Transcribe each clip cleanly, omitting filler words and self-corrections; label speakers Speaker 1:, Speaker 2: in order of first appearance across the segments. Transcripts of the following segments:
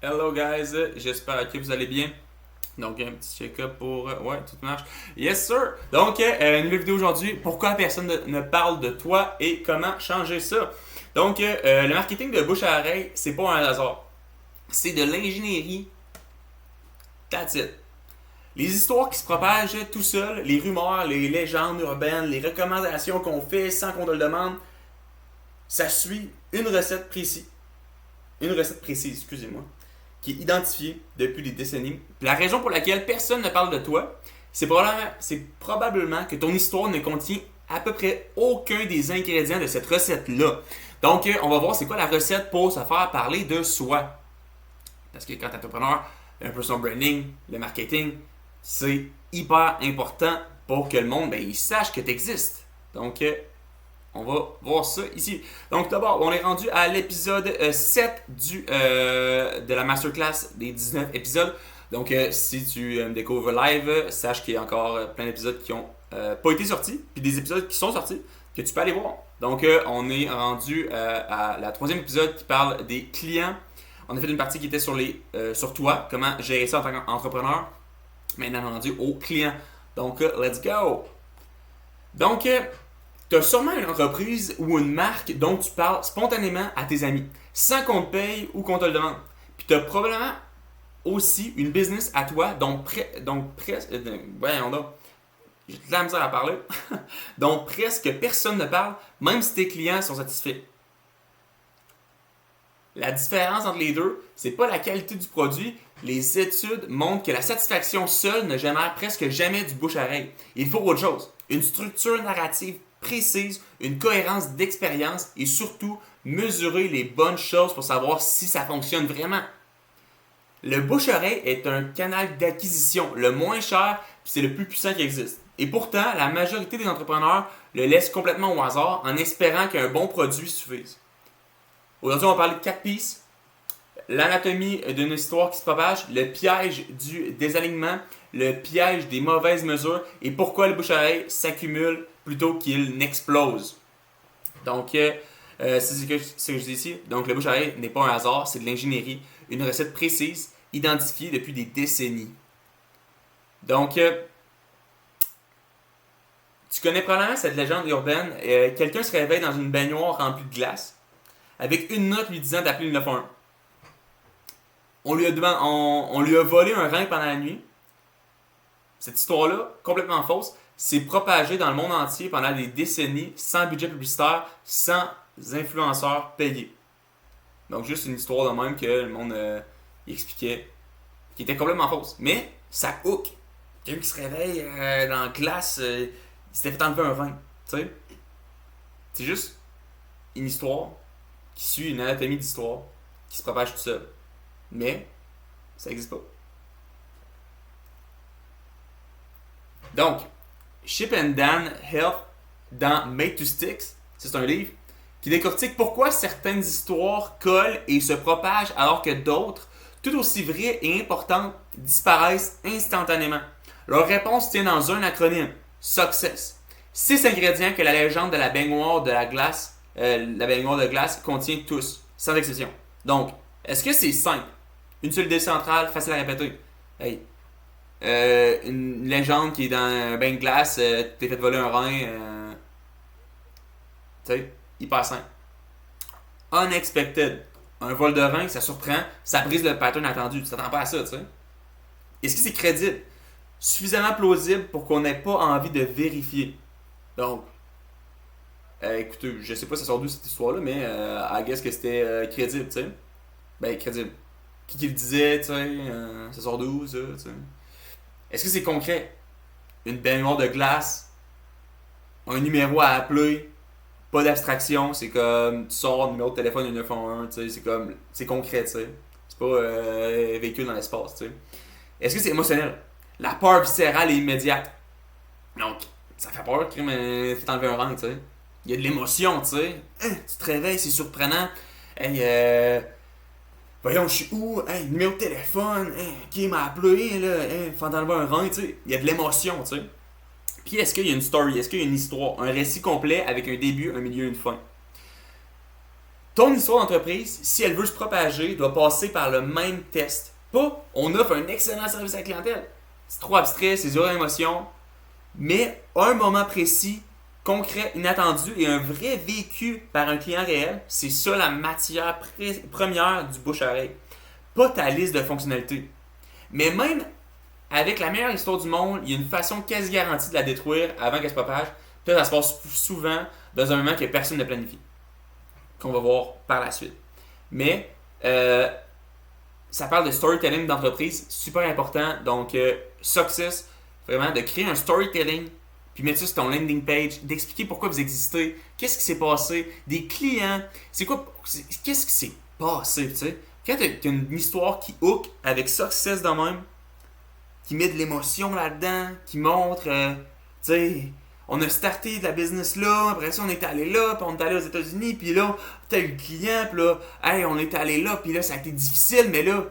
Speaker 1: Hello guys, j'espère que vous allez bien. Donc un petit check-up pour... ouais, tout marche. Yes sir! Donc, une nouvelle vidéo aujourd'hui. Pourquoi personne ne parle de toi et comment changer ça? Donc, le marketing de bouche à oreille, c'est pas un hasard. C'est de l'ingénierie. That's it. Les histoires qui se propagent tout seul, les rumeurs, les légendes urbaines, les recommandations qu'on fait sans qu'on te le demande, ça suit une recette précise. Une recette précise, excusez-moi, qui est identifiée depuis des décennies. Puis la raison pour laquelle personne ne parle de toi, c'est probablement que ton histoire ne contient à peu près aucun des ingrédients de cette recette-là. Donc, on va voir c'est quoi la recette pour se faire parler de soi. Parce que quand tu es entrepreneur, un personal branding, le marketing, c'est hyper important pour que le monde il sache que tu existes. Donc, on va voir ça ici. Donc d'abord, on est rendu à l'épisode 7 de la masterclass des 19 épisodes. Donc si tu me découvres live, sache qu'il y a encore plein d'épisodes qui n'ont pas été sortis, puis des épisodes qui sont sortis, que tu peux aller voir. Donc on est rendu à la troisième épisode qui parle des clients. On a fait une partie qui était sur toi, comment gérer ça en tant qu'entrepreneur. Maintenant on est rendu aux clients. Donc let's go! Donc tu as sûrement une entreprise ou une marque dont tu parles spontanément à tes amis, sans qu'on te paye ou qu'on te le demande. Puis tu as probablement aussi une business à toi, voyons donc, j'ai de la misère à parler, dont presque personne ne parle, même si tes clients sont satisfaits. La différence entre les deux, c'est pas la qualité du produit. Les études montrent que la satisfaction seule ne génère presque jamais du bouche-à-oreille. Il faut autre chose. Une structure narrative précise, une cohérence d'expérience et surtout mesurer les bonnes choses pour savoir si ça fonctionne vraiment. Le bouche-oreille est un canal d'acquisition le moins cher puis c'est le plus puissant qui existe. Et pourtant, la majorité des entrepreneurs le laissent complètement au hasard en espérant qu'un bon produit suffise. Aujourd'hui, on va parler de 4 pistes. L'anatomie d'une histoire qui se propage, le piège du désalignement, le piège des mauvaises mesures et pourquoi le bouche-à-oreille s'accumule plutôt qu'il n'explose. Donc, c'est ce que je dis ici. Donc, le bouche-à-oreille n'est pas un hasard, c'est de l'ingénierie, une recette précise, identifiée depuis des décennies. Donc, tu connais probablement cette légende urbaine. Quelqu'un se réveille dans une baignoire remplie de glace avec une note lui disant d'appeler le 911. On lui a volé un rein pendant la nuit. Cette histoire-là, complètement fausse, s'est propagée dans le monde entier pendant des décennies sans budget publicitaire, sans influenceurs payés. Donc juste une histoire de même que le monde expliquait, qui était complètement fausse. Mais ça hook. Quelqu'un qui se réveille dans la classe, il s'était fait enlever un rein. Tu sais? C'est juste une histoire qui suit une anatomie d'histoire qui se propage tout seul. Mais ça n'existe pas. Donc, Chip and Dan Heath dans Made to Sticks, c'est un livre qui décortique pourquoi certaines histoires collent et se propagent alors que d'autres, tout aussi vraies et importantes, disparaissent instantanément. Leur réponse tient dans un acronyme, Success. 6 ingrédients que la légende de la baignoire de glace contient tous, sans exception. Donc, est-ce que c'est simple? Une seule idée centrale, facile à répéter. Hey, une légende qui est dans un bain de glace, t'es fait voler un rein. Tu sais, hyper simple. Unexpected. Un vol de rein, ça surprend, ça brise le pattern attendu. Tu t'attends pas à ça, tu sais. Est-ce que c'est crédible? Suffisamment plausible pour qu'on n'ait pas envie de vérifier. Donc, écoutez, je sais pas ça sort d'où cette histoire-là, mais I guess que c'était crédible, tu sais. Ben, crédible. Qui le disait, tu sais, ça sort d'où, ça, tu sais. Est-ce que c'est concret? Une baignoire de glace, un numéro à appeler, pas d'abstraction, c'est comme, tu sors le numéro de téléphone du 911, tu sais, c'est comme, c'est concret, tu sais. C'est pas véhicule dans l'espace, tu sais. Est-ce que c'est émotionnel? La peur viscérale et immédiate. Donc, ça fait peur, crime, fais enlever un rang, tu sais. Il y a de l'émotion, tu sais. Tu te réveilles, c'est surprenant. Hey, voyons, je suis où? Hey, numéro de téléphone. Hey, qui m'a appelé, là? Hey, faut enlever un rein, tu sais. Il y a de l'émotion, tu sais. Puis est-ce qu'il y a une story? Est-ce qu'il y a une histoire? Un récit complet avec un début, un milieu, une fin? ton histoire d'entreprise, si elle veut se propager, doit passer par le même test. Pas, on offre un excellent service à la clientèle. C'est trop abstrait, c'est zéro émotion. Mais un moment précis, concret, inattendu et un vrai vécu par un client réel, c'est ça la matière première du bouche-à-oreille. Pas ta liste de fonctionnalités. Mais même avec la meilleure histoire du monde, il y a une façon quasi garantie de la détruire avant qu'elle se propage. Puis ça se passe souvent dans un moment que personne ne planifie. Qu'on va voir par la suite. Mais ça parle de storytelling d'entreprise, super important. Donc, success, vraiment, de créer un storytelling, puis mettre ça sur ton landing page, d'expliquer pourquoi vous existez, qu'est-ce qui s'est passé, des clients, qu'est-ce qui s'est passé, tu sais. Quand tu as une histoire qui hook avec success de même, qui met de l'émotion là-dedans, qui montre, tu sais, on a starté de la business là, après ça on est allé là, puis on est allé aux États-Unis, puis là, t'as eu le client, puis là, hey, on est allé là, puis là, ça a été difficile, mais là,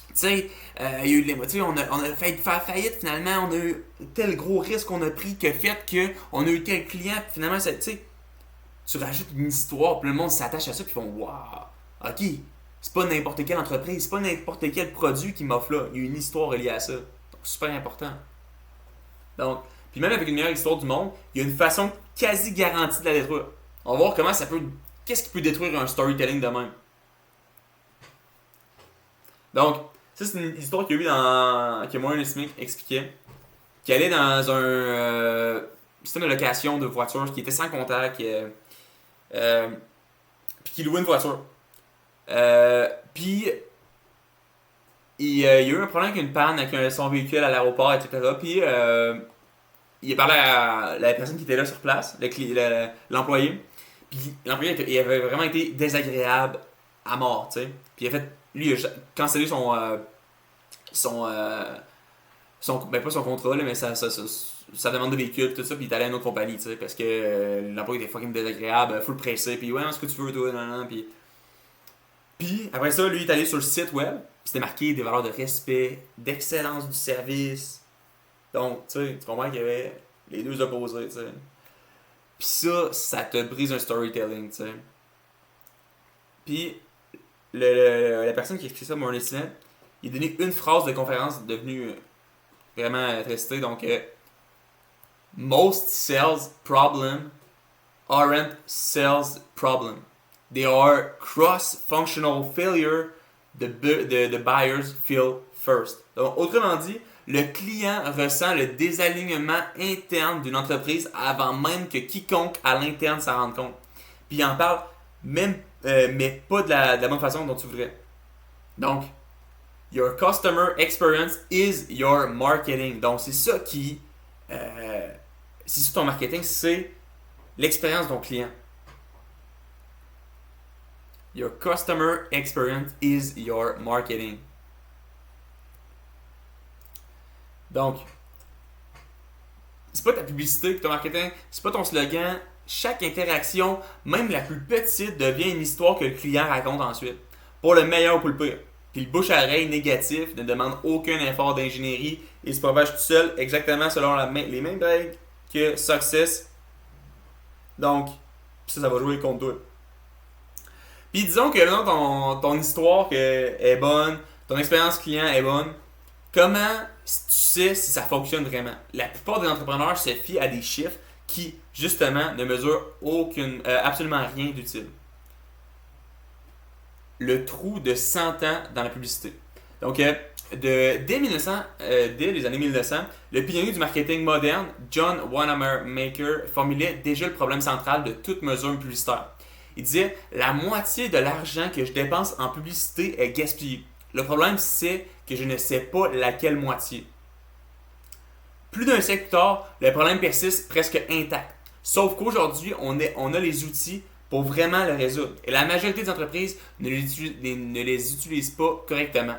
Speaker 1: tu sais, il y a eu de l'émotion, on a failli faire faillite finalement, on a eu tel gros risque qu'on a pris que fait qu'on a eu tel client, puis finalement, tu sais, tu rajoutes une histoire, puis le monde s'attache à ça, puis ils font waouh, ok, c'est pas n'importe quelle entreprise, c'est pas n'importe quel produit qui m'offre là, il y a une histoire reliée à ça. Donc, super important. Donc, puis même avec une meilleure histoire du monde, il y a une façon quasi garantie de la détruire. On va voir comment ça peut. Qu'est-ce qui peut détruire un storytelling de même. Donc, ça c'est une histoire qu'il y a eu dans. Que Warren Smith expliquait. Qui allait dans un système de location de voitures qui était sans contact. Puis qui louait une voiture. Puis il y a eu un problème avec une panne avec son véhicule à l'aéroport, etc. Puis il a parlé à la personne qui était là sur place, l'employé. Puis l'employé il avait vraiment été désagréable à mort, tu sais. Puis il a fait, lui, il a cancellé ben pas son contrat, là, mais sa demande de véhicule, tout ça, puis il est allé à une autre compagnie, tu sais, parce que l'employé était fucking désagréable, full pressé, puis ouais, ce que tu veux, toi, non, puis après ça, lui, il est allé sur le site web, puis c'était marqué des valeurs de respect, d'excellence du service. Donc, tu sais, tu comprends qu'il y avait les deux opposés, tu sais. Puis ça te brise un storytelling, tu sais. Puis, la personne qui a écrit ça, Warren Smith, il a donné une phrase de conférence devenue vraiment testée. Donc, most sales problem aren't sales problem. They are cross-functional failure the buyers feel first. Donc, autrement dit, le client ressent le désalignement interne d'une entreprise avant même que quiconque à l'interne s'en rende compte. Puis il en parle même, mais pas de la bonne façon dont tu voudrais. Donc, your customer experience is your marketing. Donc, c'est ça qui... c'est ça ton marketing, c'est l'expérience de ton client. Your customer experience is your marketing. Donc, c'est pas ta publicité, ton marketing, c'est pas ton slogan. Chaque interaction, même la plus petite, devient une histoire que le client raconte ensuite. Pour le meilleur ou pour le pire. Puis le bouche-à-oreille négatif ne demande aucun effort d'ingénierie et se propage tout seul exactement selon les mêmes règles que Success. Donc, ça va jouer contre toi. Puis disons que là, ton histoire est bonne, ton expérience client est bonne, comment tu sais si ça fonctionne vraiment? La plupart des entrepreneurs se fient à des chiffres qui, justement, ne mesurent absolument rien d'utile. Le trou de 100 ans dans la publicité. Donc, dès les années 1900, le pionnier du marketing moderne, John Wanamaker, formulait déjà le problème central de toute mesure publicitaire. Il disait « La moitié de l'argent que je dépense en publicité est gaspillé. Le problème, c'est que je ne sais pas laquelle moitié. » Plus d'un siècle plus tard, le problème persiste presque intact. Sauf qu'aujourd'hui, on a les outils pour vraiment le résoudre. Et la majorité des entreprises ne les utilisent pas correctement.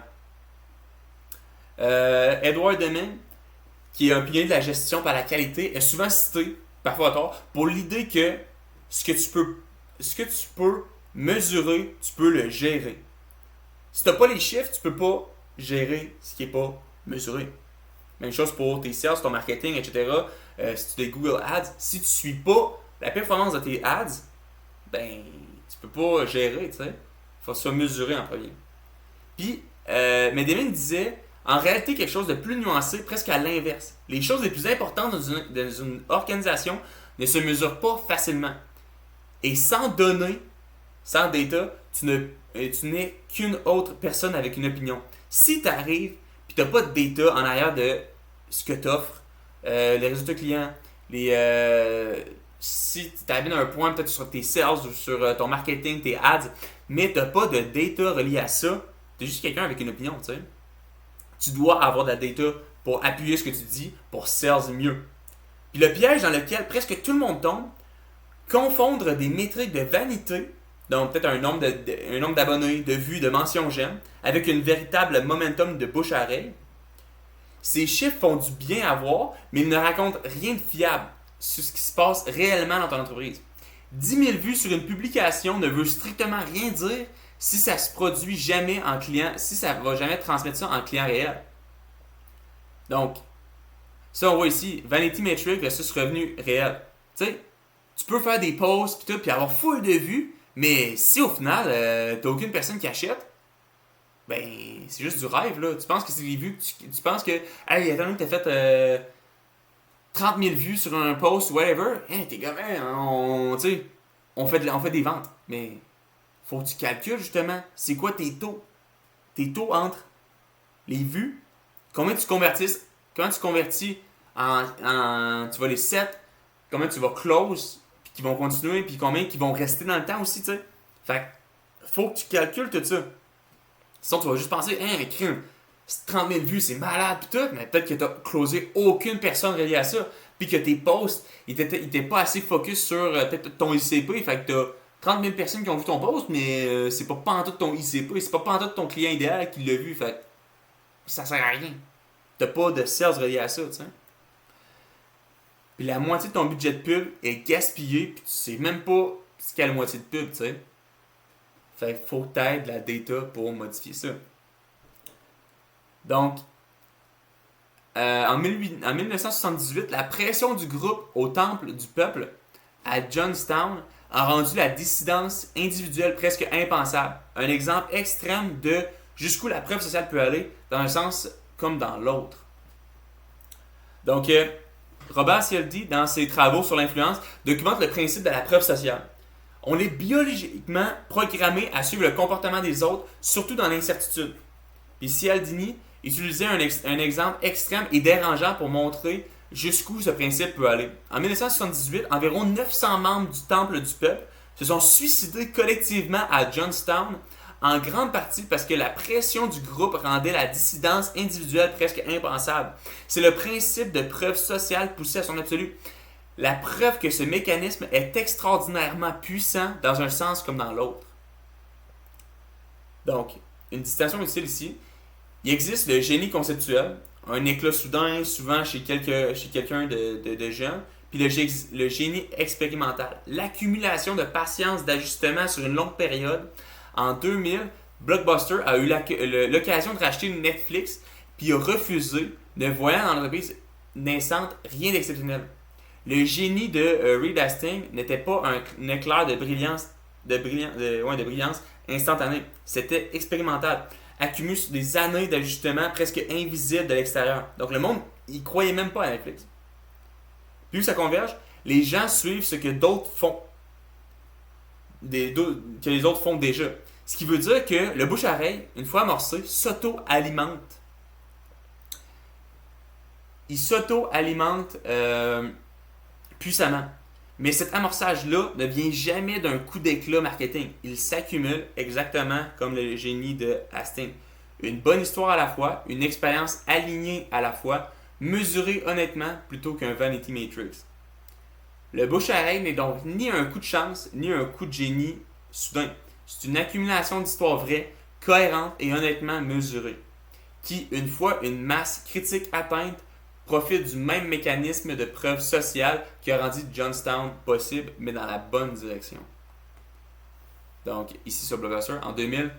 Speaker 1: Edward Deming, qui est un pionnier de la gestion par la qualité, est souvent cité, parfois à tort, pour l'idée que ce que tu peux mesurer, tu peux le gérer. Si tu n'as pas les chiffres, tu ne peux pas gérer ce qui n'est pas mesuré. Même chose pour tes sales, ton marketing, etc. Si tu fais Google Ads, si tu ne suis pas la performance de tes ads, ben, Tu peux pas gérer, tu sais. Faut se mesurer en premier. Puis, mais Deming disait, en réalité, quelque chose de plus nuancé, presque à l'inverse. Les choses les plus importantes dans une organisation ne se mesurent pas facilement. Et sans données, sans data, tu n'es qu'une autre personne avec une opinion. Si tu arrives et tu n'as pas de data en arrière de ce que tu offres, les résultats clients, si tu arrives à un point peut-être sur tes sales ou sur ton marketing, tes ads, mais tu n'as pas de data reliée à ça, tu es juste quelqu'un avec une opinion. Tu sais. Tu dois avoir de la data pour appuyer ce que tu dis, pour sales mieux. Puis le piège dans lequel presque tout le monde tombe, confondre des métriques de vanité, donc peut-être un nombre d'abonnés, de vues, de mentions j'aime, avec une véritable momentum de bouche à oreille. Ces chiffres font du bien à voir, mais ils ne racontent rien de fiable sur ce qui se passe réellement dans ton entreprise. 10 000 vues sur une publication ne veut strictement rien dire si ça se produit jamais en client, si ça ne va jamais transmettre ça en client réel. Donc, ça on voit ici, Vanity Metric versus revenu réel. Tu sais, tu peux faire des posts puis avoir full de vues, mais si au final, t'as aucune personne qui achète, ben, c'est juste du rêve, là. Tu penses que c'est les vues que tu penses que, hey, attends, t'as fait 30 000 vues sur un post, whatever, hey, t'es gamin, on fait des ventes. Mais, faut que tu calcules, justement, c'est quoi tes taux? Tes taux entre les vues, combien tu convertis tu vas les set, combien tu vas close, puis qui vont continuer, puis combien qui vont rester dans le temps aussi, tu sais. Fait que, faut que tu calcules tout ça. Sinon, tu vas juste penser, hein, crime, 30 000 vues, c'est malade, pis tout, mais peut-être que tu n'as closé aucune personne reliée à ça, puis que tes posts, ils étaient pas assez focus sur peut-être ton ICP, fait que tu as 30 000 personnes qui ont vu ton post, mais c'est pas pantoute ton ICP, c'est pas pantoute ton client idéal qui l'a vu, fait que ça sert à rien. T'as pas de sales relié à ça, tu sais. Puis la moitié de ton budget de pub est gaspillé, puis tu sais même pas ce qu'est la moitié de pub, tu sais. Fait qu'il faut que tu aies de la data pour modifier ça. Donc, en 1978, la pression du groupe au Temple du Peuple à Johnstown a rendu la dissidence individuelle presque impensable. Un exemple extrême de jusqu'où la preuve sociale peut aller, dans un sens comme dans l'autre. Donc, Robert Cialdini, dans ses travaux sur l'influence, documente le principe de la preuve sociale. On est biologiquement programmé à suivre le comportement des autres, surtout dans l'incertitude. Puis Cialdini utilisait un exemple extrême et dérangeant pour montrer jusqu'où ce principe peut aller. En 1978, environ 900 membres du Temple du Peuple se sont suicidés collectivement à Johnstown, en grande partie parce que la pression du groupe rendait la dissidence individuelle presque impensable. C'est le principe de preuve sociale poussé à son absolu. La preuve que ce mécanisme est extraordinairement puissant dans un sens comme dans l'autre. Donc, une distinction utile ici. Il existe le génie conceptuel, un éclat soudain, souvent chez quelqu'un de jeune, puis le génie expérimental. L'accumulation de patience d'ajustement sur une longue période. En 2000, Blockbuster a eu l'occasion de racheter Netflix, puis a refusé, ne voyant dans l'entreprise naissante rien d'exceptionnel. Le génie de Reed Hastings n'était pas un éclair de brillance instantanée. C'était expérimental. Accumulé sur des années d'ajustement presque invisibles de l'extérieur. Donc le monde, il croyait même pas à Netflix. Puis où ça converge, les gens suivent ce que d'autres font. Que les autres font déjà. Ce qui veut dire que le bouche-à-oreille, une fois amorcé, s'auto-alimente. Il s'auto-alimente puissamment. Mais cet amorçage-là ne vient jamais d'un coup d'éclat marketing. Il s'accumule exactement comme le génie de Hastings. Une bonne histoire à la fois, une expérience alignée à la fois, mesurée honnêtement plutôt qu'un vanity matrix. Le bouche-à-oreille n'est donc ni un coup de chance, ni un coup de génie soudain. C'est une accumulation d'histoires vraies, cohérentes et honnêtement mesurées, qui, une fois une masse critique atteinte, profite du même mécanisme de preuve sociale qui a rendu Johnstown possible, mais dans la bonne direction. Donc, ici sur Blockbuster, en 2000,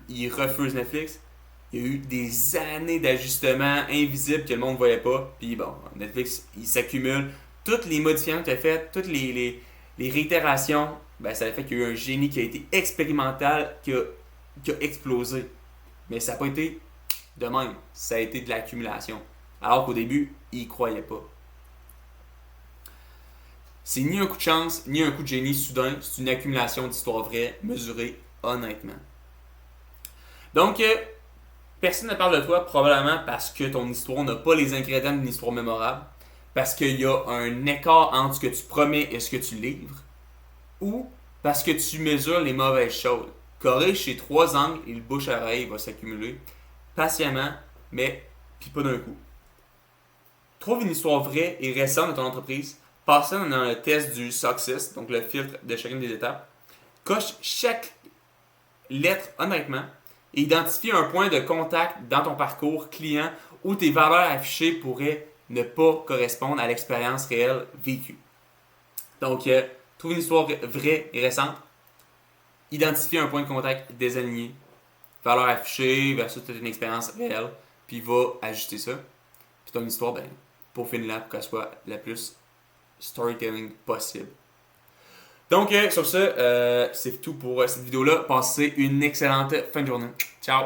Speaker 1: il refuse Netflix. Il y a eu des années d'ajustements invisibles que le monde ne voyait pas. Puis bon, Netflix, il s'accumule. Toutes les modifications que tu as faites, toutes les réitérations, ben, ça a fait qu'il y a eu un génie qui a été expérimental, qui a explosé. Mais ça n'a pas été de même. Ça a été de l'accumulation. Alors qu'au début, il y croyait pas. C'est ni un coup de chance, ni un coup de génie soudain. C'est une accumulation d'histoires vraies, mesurées honnêtement. Donc, personne ne parle de toi probablement parce que ton histoire n'a pas les ingrédients d'une histoire mémorable. Parce qu'il y a un écart entre ce que tu promets et ce que tu livres. Ou parce que tu mesures les mauvaises choses. Corrige ces trois angles et le bouche à oreille va s'accumuler patiemment, mais puis pas d'un coup. Trouve une histoire vraie et récente de ton entreprise. Passe dans le test du success, donc le filtre de chacune des étapes. Coche chaque lettre honnêtement et identifie un point de contact dans ton parcours client où tes valeurs affichées pourraient ne pas correspondre à l'expérience réelle vécue. Donc, trouve une histoire vraie et récente. Identifie un point de contact désaligné. Valeur affichée versus une expérience réelle. Puis va ajuster ça. Puis ton histoire, ben, pour finir là, pour qu'elle soit la plus storytelling possible. Donc, sur ce, c'est tout pour cette vidéo-là. Passez une excellente fin de journée. Ciao!